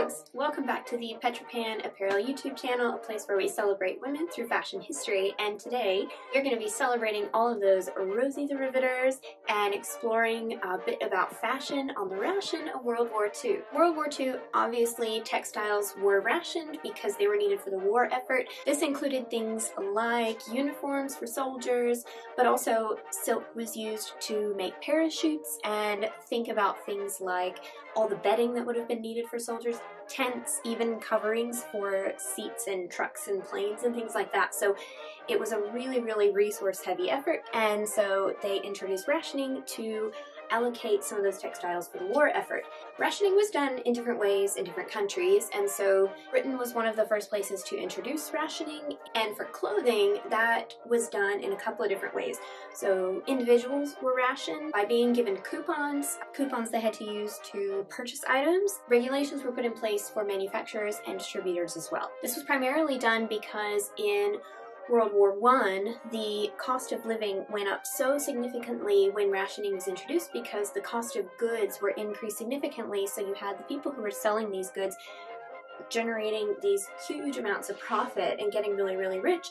loves! Welcome back to the Petropan Apparel YouTube channel, a place where we celebrate women through fashion history, and today we're going to be celebrating all of those rosy the Riveters and exploring a bit about fashion on the ration of World War II. World War II, obviously textiles were rationed because they were needed for the war effort. This included things like uniforms for soldiers, but also silk was used to make parachutes, and think about things like all the bedding that would have been needed for soldiers, tents, even coverings for seats in trucks and planes and things like that. So it was a really resource heavy effort, and so they introduced rationing to allocate some of those textiles for the war effort. Rationing was done in different ways in different countries, and so Britain was one of the first places to introduce rationing, and for clothing that was done in a couple of different ways. So individuals were rationed by being given coupons they had to use to purchase items. Regulations were put in place for manufacturers and distributors as well. This was primarily done because in World War I, the cost of living went up so significantly when rationing was introduced because the cost of goods were increased significantly, so you had the people who were selling these goods generating these huge amounts of profit and getting really rich,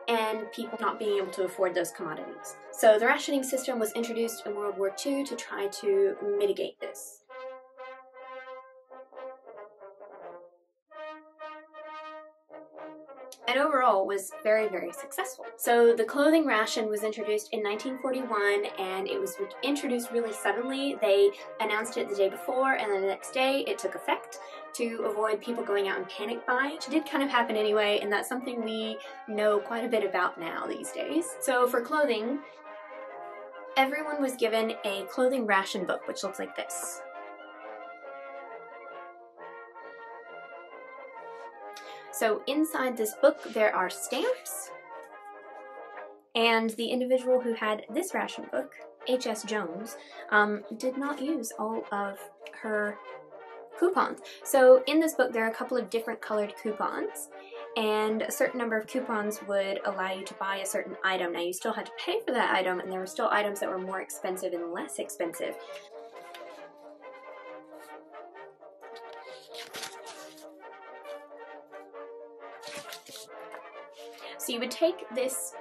and people not being able to afford those commodities. So the rationing system was introduced in World War II to try to mitigate this. And overall was very successful. So the clothing ration was introduced in 1941, and it was introduced really suddenly. They announced it the day before, and then the next day it took effect to avoid people going out and panic buying, which did kind of happen anyway, and that's something we know quite a bit about now these days. So for clothing, everyone was given a clothing ration book, which looks like this. So inside this book there are stamps, and the individual who had this ration book, H.S. Jones, did not use all of her coupons. So in this book there are a couple of different colored coupons, and a certain number of coupons would allow you to buy a certain item. Now you still had to pay for that item, and there were still items that were more expensive and less expensive. So you would take this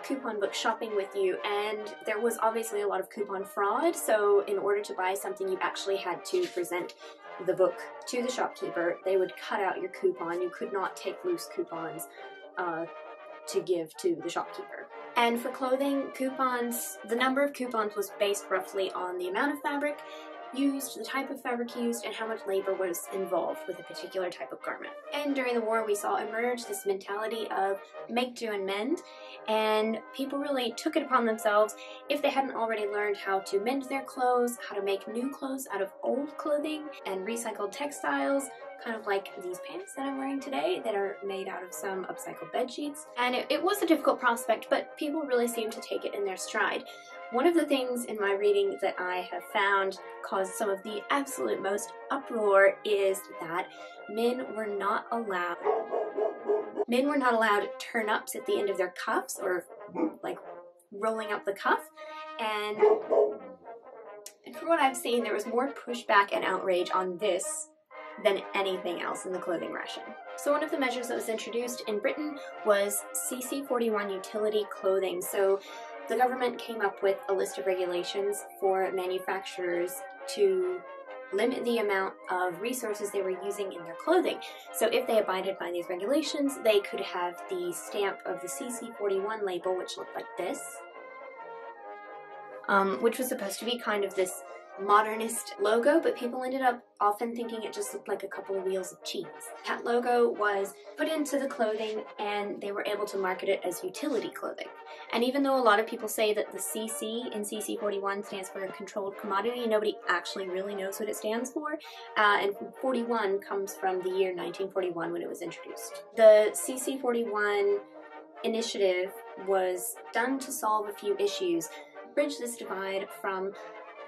coupon book shopping with you, and there was obviously a lot of coupon fraud, so in order to buy something you actually had to present the book to the shopkeeper. They would cut out your coupon. You could not take loose coupons to give to the shopkeeper. And for clothing, coupons, the number of coupons was based roughly on the amount of fabric used, the type of fabric used, and how much labor was involved with a particular type of garment. And during the war we saw emerge this mentality of make, do, and mend, and people really took it upon themselves, if they hadn't already learned how to mend their clothes, how to make new clothes out of old clothing and recycled textiles, kind of like these pants that I'm wearing today that are made out of some upcycled bed sheets. And it was a difficult prospect, but people really seemed to take it in their stride. One of the things in my reading that I have found caused some of the absolute most uproar is that men were not allowed turn-ups at the end of their cuffs, or like rolling up the cuff, and from what I've seen there was more pushback and outrage on this than anything else in the clothing ration. So one of the measures that was introduced in Britain was CC41 utility clothing. So the government came up with a list of regulations for manufacturers to limit the amount of resources they were using in their clothing. So if they abided by these regulations, they could have the stamp of the CC41 label, which looked like this, which was supposed to be kind of this modernist logo, but people ended up often thinking it just looked like a couple of wheels of cheese. That logo was put into the clothing, and they were able to market it as utility clothing. And even though a lot of people say that the CC in CC41 stands for a controlled commodity, nobody actually really knows what it stands for, and 41 comes from the year 1941 when it was introduced. The CC41 initiative was done to solve a few issues, bridge this divide from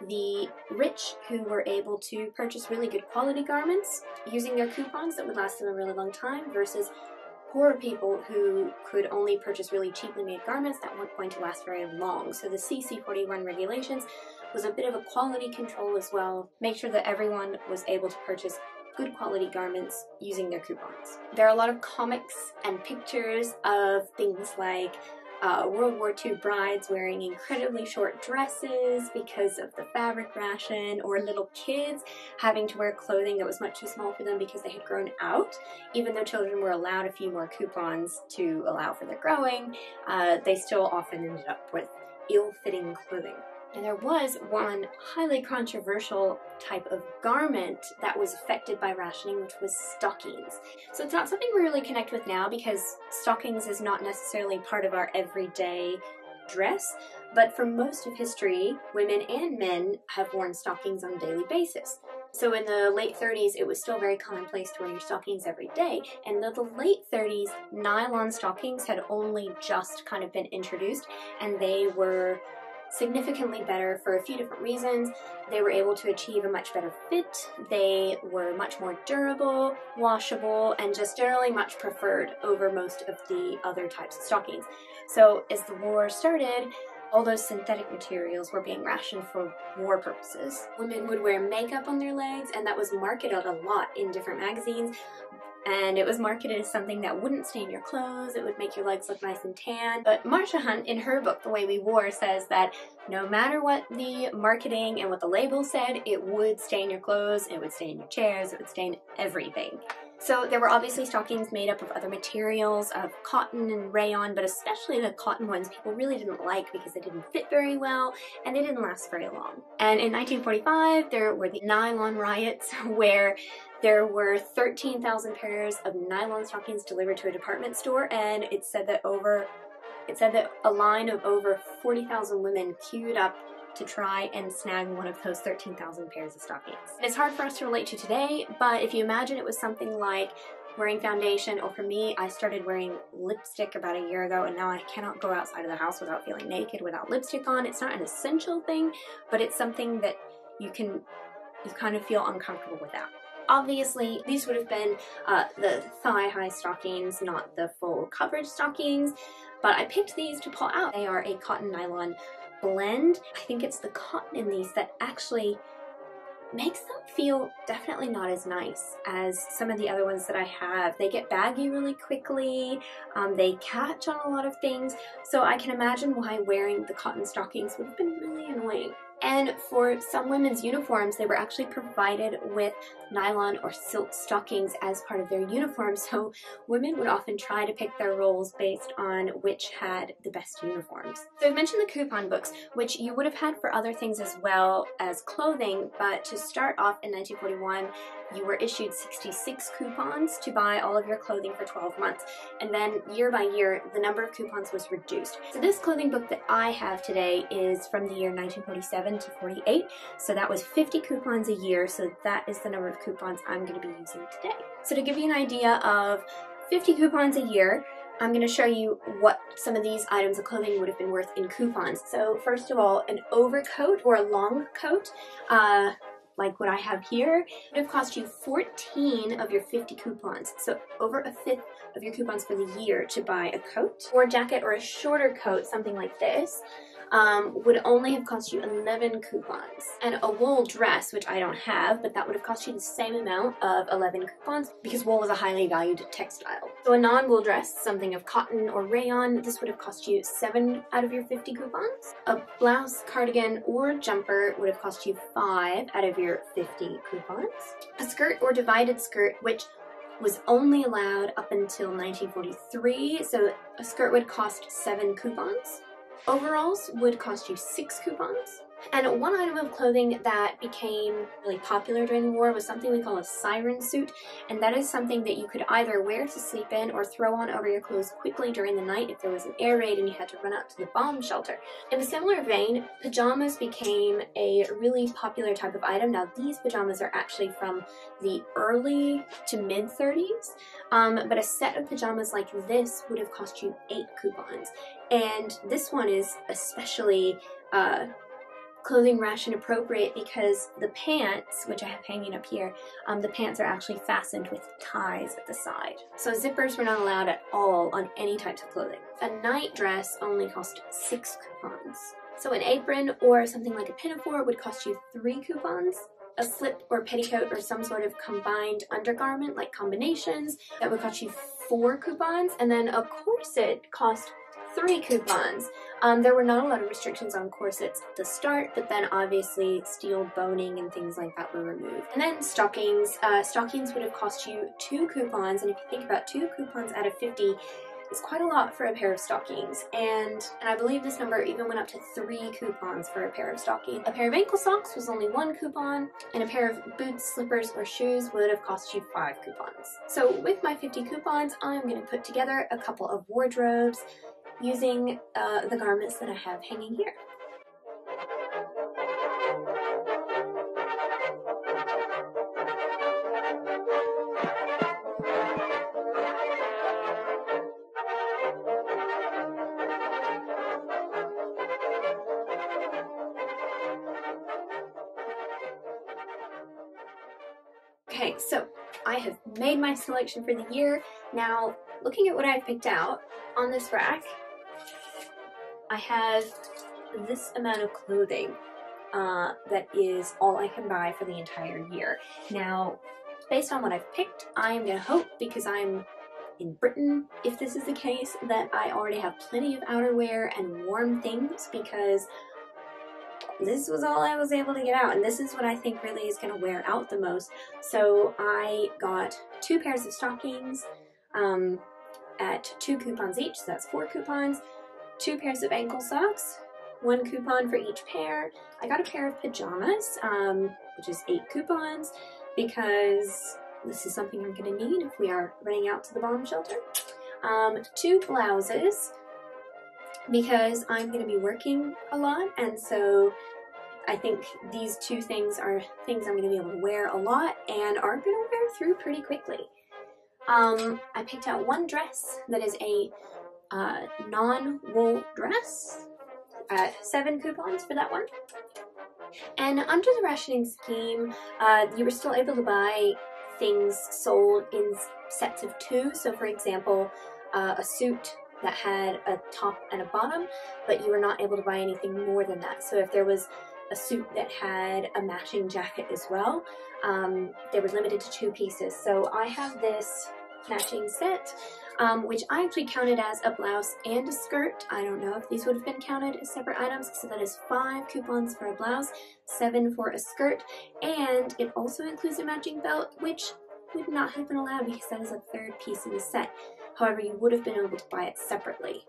the rich who were able to purchase really good quality garments using their coupons that would last them a really long time versus poorer people who could only purchase really cheaply made garments that weren't going to last very long. So the CC41 regulations was a bit of a quality control as well, make sure that everyone was able to purchase good quality garments using their coupons. There are a lot of comics and pictures of things like World War II brides wearing incredibly short dresses because of the fabric ration, or little kids having to wear clothing that was much too small for them because they had grown out. Even though children were allowed a few more coupons to allow for their growing, they still often ended up with ill-fitting clothing. And there was one highly controversial type of garment that was affected by rationing, which was stockings. So it's not something we really connect with now because stockings is not necessarily part of our everyday dress, but for most of history, women and men have worn stockings on a daily basis. So in the late 30s, it was still very commonplace to wear your stockings every day. And in the late 30s, nylon stockings had only just kind of been introduced, and they were significantly better for a few different reasons. They were able to achieve a much better fit, they were much more durable, washable, and just generally much preferred over most of the other types of stockings. So as the war started, all those synthetic materials were being rationed for war purposes. Women would wear makeup on their legs, and that was marketed a lot in different magazines. And it was marketed as something that wouldn't stain your clothes, it would make your legs look nice and tan. But Marcia Hunt, in her book, The Way We Wore, says that no matter what the marketing and what the label said, it would stain your clothes, it would stain your chairs, it would stain everything. So there were obviously stockings made up of other materials, of cotton and rayon, but especially the cotton ones people really didn't like because they didn't fit very well and they didn't last very long. And in 1945, there were the nylon riots, where there were 13,000 pairs of nylon stockings delivered to a department store, and it said that a line of over 40,000 women queued up to try and snag one of those 13,000 pairs of stockings. And it's hard for us to relate to today, but if you imagine it was something like wearing foundation, or for me, I started wearing lipstick about a year ago, and now I cannot go outside of the house without feeling naked without lipstick on. It's not an essential thing, but it's something that you kind of feel uncomfortable without. Obviously, these would have been the thigh-high stockings, not the full coverage stockings, but I picked these to pull out. They are a cotton nylon blend. I think it's the cotton in these that actually makes them feel definitely not as nice as some of the other ones that I have. They get baggy really quickly, they catch on a lot of things, so I can imagine why wearing the cotton stockings would have been really annoying. And for some women's uniforms, they were actually provided with nylon or silk stockings as part of their uniform, so women would often try to pick their roles based on which had the best uniforms. So I've mentioned the coupon books, which you would have had for other things as well as clothing, but to start off in 1941, you were issued 66 coupons to buy all of your clothing for 12 months. And then year by year, the number of coupons was reduced. So this clothing book that I have today is from the year 1947 to 48. So that was 50 coupons a year. So that is the number of coupons I'm going to be using today. So to give you an idea of 50 coupons a year, I'm going to show you what some of these items of clothing would have been worth in coupons. So first of all, an overcoat or a long coat, like what I have here, would have cost you 14 of your 50 coupons. So over a fifth of your coupons for the year to buy a coat. Or a jacket or a shorter coat, something like this, would only have cost you 11 coupons. And a wool dress, which I don't have, but that would have cost you the same amount of 11 coupons because wool was a highly valued textile. So a non-wool dress, something of cotton or rayon, this would have cost you 7 out of your 50 coupons. A blouse, cardigan, or jumper would have cost you 5 out of your 50 coupons. A skirt or divided skirt, which was only allowed up until 1943, so a skirt would cost 7 coupons. Overalls would cost you 6 coupons. And one item of clothing that became really popular during the war was something we call a siren suit, and that is something that you could either wear to sleep in or throw on over your clothes quickly during the night if there was an air raid and you had to run out to the bomb shelter. In a similar vein, pajamas became a really popular type of item. Now these pajamas are actually from the early to mid-30s, but a set of pajamas like this would have cost you 8 coupons. And this one is especially clothing ration appropriate because the pants, which I have hanging up here, the pants are actually fastened with ties at the side. So zippers were not allowed at all on any types of clothing. A night dress only cost 6 coupons. So an apron or something like a pinafore would cost you 3 coupons. a slip or petticoat or some sort of combined undergarment, like combinations, that would cost you 4 coupons, and then a corset cost 3 coupons. There were not a lot of restrictions on corsets at the start, but then obviously steel boning and things like that were removed. And then stockings. Stockings would have cost you 2 coupons, and if you think about 2 coupons out of 50, it's quite a lot for a pair of stockings, and I believe this number even went up to 3 coupons for a pair of stockings. A pair of ankle socks was only 1 coupon, and a pair of boots, slippers, or shoes would have cost you 5 coupons. So with my 50 coupons, I'm going to put together a couple of wardrobes using the garments that I have hanging here. Okay, so I have made my selection for the year. Now, looking at what I've picked out, on this rack, I have this amount of clothing that is all I can buy for the entire year. Now, based on what I've picked, I am going to hope, because I'm in Britain, if this is the case, that I already have plenty of outerwear and warm things, because this was all I was able to get out, and this is what I think really is going to wear out the most. So I got 2 pairs of stockings at 2 coupons each, so that's 4 coupons. 2 pairs of ankle socks, 1 coupon for each pair. I got a pair of pajamas, which is 8 coupons, because this is something I'm going to need if we are running out to the bomb shelter. 2 blouses, because I'm going to be working a lot, and so I think these 2 things are things I'm going to be able to wear a lot and are going to wear through pretty quickly. I picked out 1 dress that is a non-wool dress at 7 coupons for that one. And under the rationing scheme, you were still able to buy things sold in sets of 2. So for example, a suit that had a top and a bottom, but you were not able to buy anything more than that. So if there was a suit that had a matching jacket as well, they were limited to 2 pieces. So I have this matching set, which I actually counted as a blouse and a skirt. I don't know if these would have been counted as separate items, so that is 5 coupons for a blouse, 7 for a skirt, and it also includes a matching belt, which would not have been allowed because that is a 3rd piece in the set. However, you would have been able to buy it separately.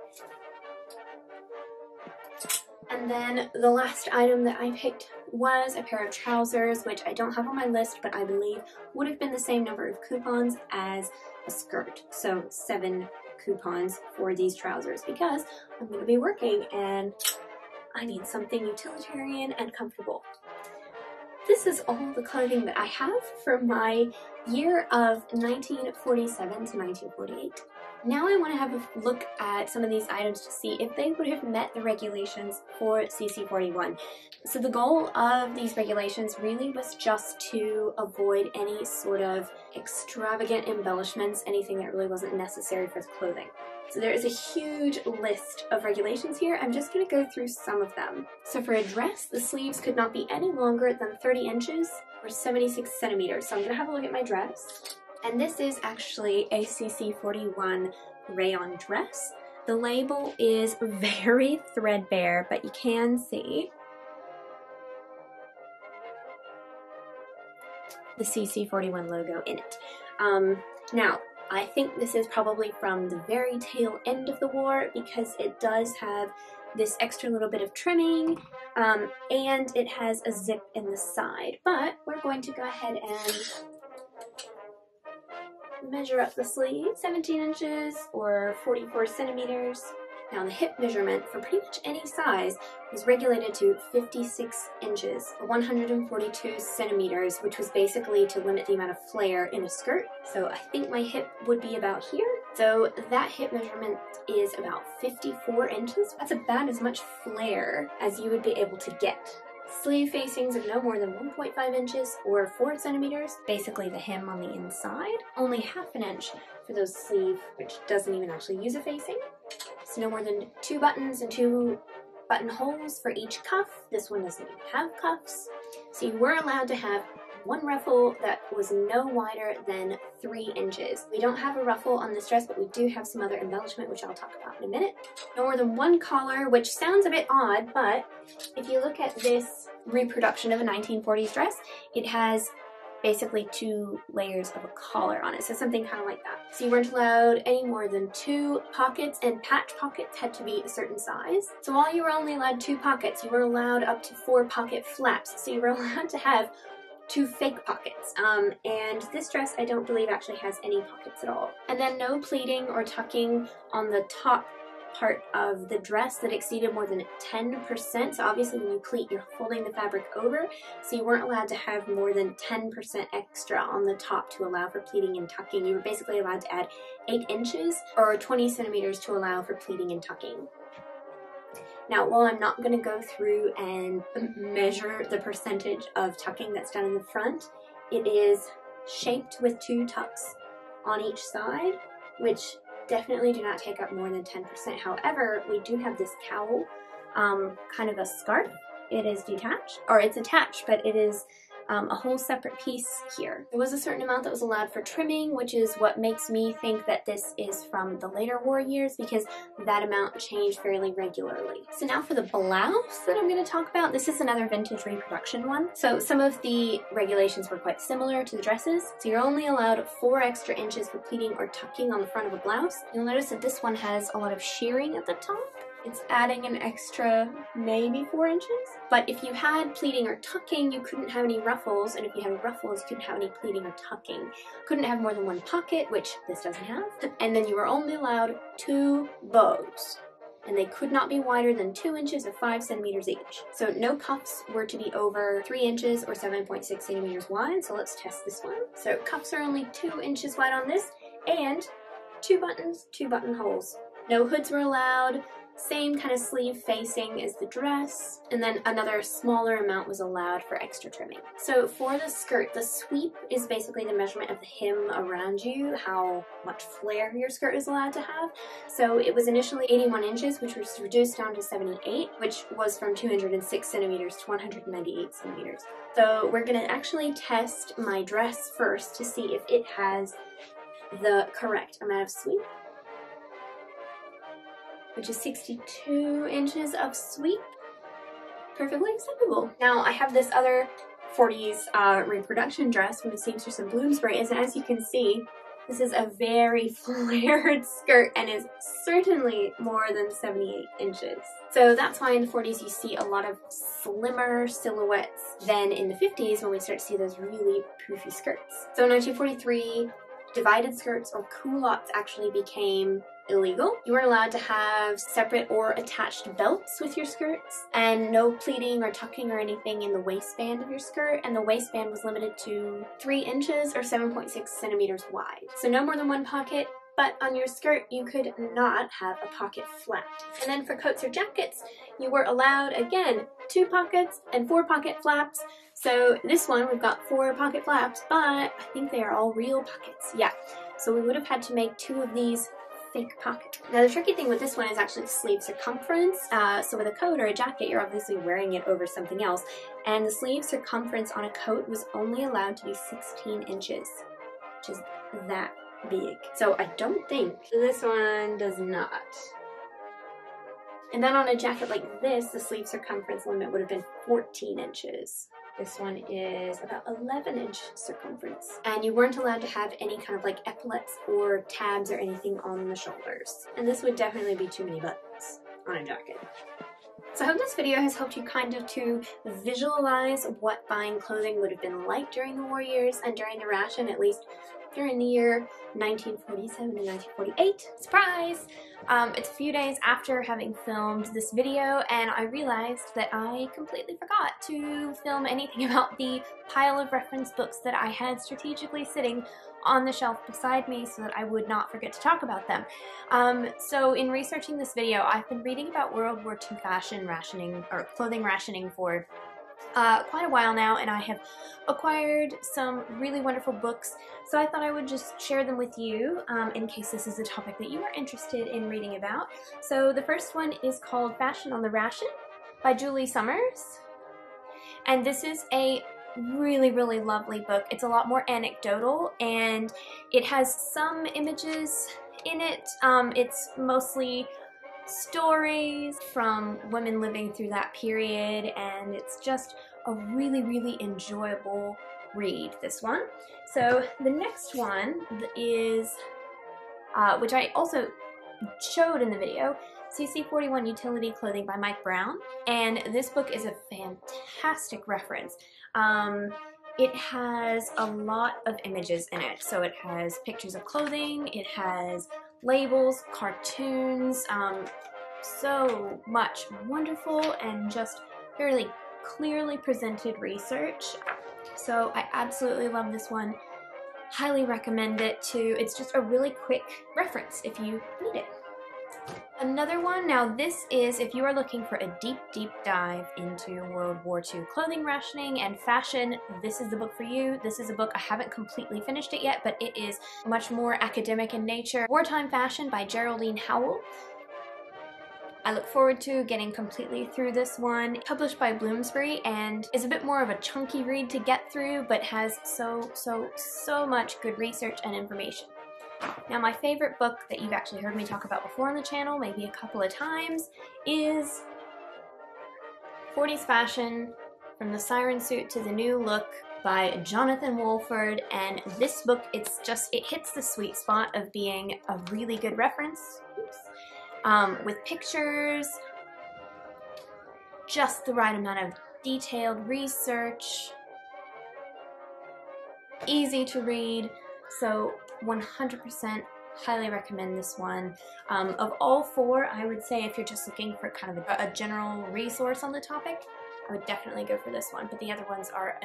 And then the last item that I picked was a pair of trousers, which I don't have on my list, but I believe would have been the same number of coupons as a skirt. So 7 coupons for these trousers, because I'm going to be working and I need something utilitarian and comfortable. This is all the clothing that I have for my year of 1947 to 1948. Now I want to have a look at some of these items to see if they would have met the regulations for CC41. So the goal of these regulations really was just to avoid any sort of extravagant embellishments, anything that really wasn't necessary for the clothing. So there is a huge list of regulations here. I'm just going to go through some of them. So for a dress, the sleeves could not be any longer than 30 inches or 76 centimeters. So I'm going to have a look at my dress. And this is actually a CC41 rayon dress. The label is very threadbare, but you can see the CC41 logo in it. Now, I think this is probably from the very tail end of the war, because it does have this extra little bit of trimming, and it has a zip in the side. But we're going to go ahead and measure up the sleeve. 17 inches or 44 centimeters. Now the hip measurement for pretty much any size was regulated to 56 inches, or 142 centimeters, which was basically to limit the amount of flare in a skirt. So I think my hip would be about here. So that hip measurement is about 54 inches. That's about as much flare as you would be able to get. Sleeve facings of no more than 1.5 inches or 4 centimeters, basically the hem on the inside. Only half an inch for those sleeve, which doesn't even actually use a facing. So no more than 2 buttons and 2 buttonholes for each cuff. This one doesn't even have cuffs. So you were allowed to have one ruffle that was no wider than 3 inches. We don't have a ruffle on this dress, but we do have some other embellishment, which I'll talk about in a minute. No more than 1 collar, which sounds a bit odd, but if you look at this reproduction of a 1940s dress, it has basically 2 layers of a collar on it, so something kind of like that. So you weren't allowed any more than 2 pockets, and patch pockets had to be a certain size. So while you were only allowed 2 pockets, you were allowed up to 4 pocket flaps, so you were allowed to have 2 fake pockets. And this dress I don't believe actually has any pockets at all. And then no pleating or tucking on the top part of the dress that exceeded more than 10%. So obviously when you pleat, you're folding the fabric over, so you weren't allowed to have more than 10% extra on the top to allow for pleating and tucking. You were basically allowed to add 8 inches or 20 centimeters to allow for pleating and tucking. Now, while I'm not going to go through and measure the percentage of tucking that's done in the front, it is shaped with 2 tucks on each side, which definitely do not take up more than 10%. However, we do have this cowl, kind of a scarf. It is detached, or it's attached, but it is a whole separate piece here. There was a certain amount that was allowed for trimming, which is what makes me think that this is from the later war years, because that amount changed fairly regularly. So now for the blouse that I'm going to talk about. This is another vintage reproduction one. So some of the regulations were quite similar to the dresses. So you're only allowed 4 extra inches for pleating or tucking on the front of a blouse. You'll notice that this one has a lot of shearing at the top. It's adding an extra maybe 4 inches. But if you had pleating or tucking, you couldn't have any ruffles, and if you had ruffles, you couldn't have any pleating or tucking. Couldn't have more than 1 pocket, which this doesn't have. And then you were only allowed 2 bows, and they could not be wider than 2 inches or 5 centimeters each. So no cuffs were to be over 3 inches or 7.6 centimeters wide. So let's test this one. So cuffs are only 2 inches wide on this, and 2 buttons, 2 buttonholes. No hoods were allowed. Same kind of sleeve facing as the dress, and then another smaller amount was allowed for extra trimming. So for the skirt, the sweep is basically the measurement of the hem around you, how much flare your skirt is allowed to have. So it was initially 81 inches, which was reduced down to 78, which was from 206 centimeters to 198 centimeters. So we're gonna actually test my dress first to see if it has the correct amount of sweep, which is 62 inches of sweep. Perfectly acceptable. Now I have this other 40s reproduction dress from the seamstress in Bloomsbury, and as you can see, this is a very flared skirt and is certainly more than 78 inches. So that's why in the 40s you see a lot of slimmer silhouettes than in the 50s when we start to see those really poofy skirts. So in 1943, divided skirts or culottes actually became illegal. You weren't allowed to have separate or attached belts with your skirts, and no pleating or tucking or anything in the waistband of your skirt, and the waistband was limited to 3 inches or 7.6 centimeters wide. So no more than 1 pocket, but on your skirt you could not have a pocket flap. And then for coats or jackets, you were allowed, again, 2 pockets and 4 pocket flaps. So this one, we've got 4 pocket flaps, but I think they are all real pockets. Yeah, so we would have had to make 2 of these fake pocket. Now the tricky thing with this one is actually the sleeve circumference. So with a coat or a jacket, you're obviously wearing it over something else, and the sleeve circumference on a coat was only allowed to be 16 inches, which is that big. So I don't think this one does not. And then on a jacket like this, the sleeve circumference limit would have been 14 inches. This one is about 11-inch circumference. And you weren't allowed to have any kind of like epaulets or tabs or anything on the shoulders. And this would definitely be too many buttons on a jacket. So I hope this video has helped you kind of to visualize what buying clothing would have been like during the war years and during the ration, at least during the year 1947 to 1948. Surprise! It's a few days after having filmed this video, and I realized that I completely forgot to film anything about the pile of reference books that I had strategically sitting on the shelf beside me so that I would not forget to talk about them. So in researching this video, I've been reading about World War II fashion rationing, or clothing rationing, for quite a while now, and I have acquired some really wonderful books, so I thought I would just share them with you in case this is a topic that you are interested in reading about. So the first one is called Fashion on the Ration by Julie Summers, and this is a really, really lovely book. It's a lot more anecdotal and it has some images in it. It's mostly stories from women living through that period, and it's just a really, really enjoyable read, this one. So the next one is, which I also showed in the video, CC41 Utility Clothing by Mike Brown, and this book is a fantastic reference. It has a lot of images in it, so it has pictures of clothing, it has labels, cartoons, so much wonderful and just fairly clearly presented research. So I absolutely love this one. Highly recommend it too. It's just a really quick reference if you need it. Another one, now this is if you are looking for a deep, deep dive into World War II clothing rationing and fashion, this is the book for you. This is a book, I haven't completely finished it yet, but it is much more academic in nature. Wartime Fashion by Geraldine Howell. I look forward to getting completely through this one. Published by Bloomsbury and is a bit more of a chunky read to get through, but has so much good research and information. Now my favorite book that you've actually heard me talk about before on the channel, maybe a couple of times, is Forties Fashion, From the Siren Suit to the New Look by Jonathan Walford, and this book, it hits the sweet spot of being a really good reference. Oops. With pictures, just the right amount of detailed research, easy to read, so 100% highly recommend this one. Of all four, I would say if you're just looking for kind of a general resource on the topic, I would definitely go for this one, but the other ones are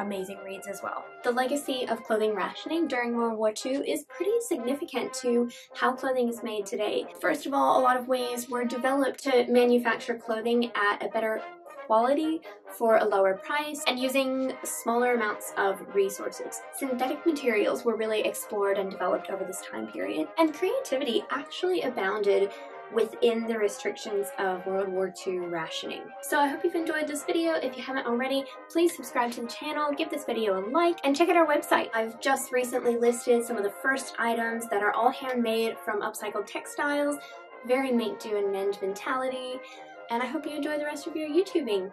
amazing reads as well. The legacy of clothing rationing during World War II is pretty significant to how clothing is made today. First of all, a lot of ways were developed to manufacture clothing at a better quality for a lower price and using smaller amounts of resources. Synthetic materials were really explored and developed over this time period, and creativity actually abounded within the restrictions of World War II rationing. So I hope you've enjoyed this video. If you haven't already, please subscribe to the channel, give this video a like, and check out our website. I've just recently listed some of the first items that are all handmade from upcycled textiles, very make do and mend mentality, and I hope you enjoy the rest of your YouTubing.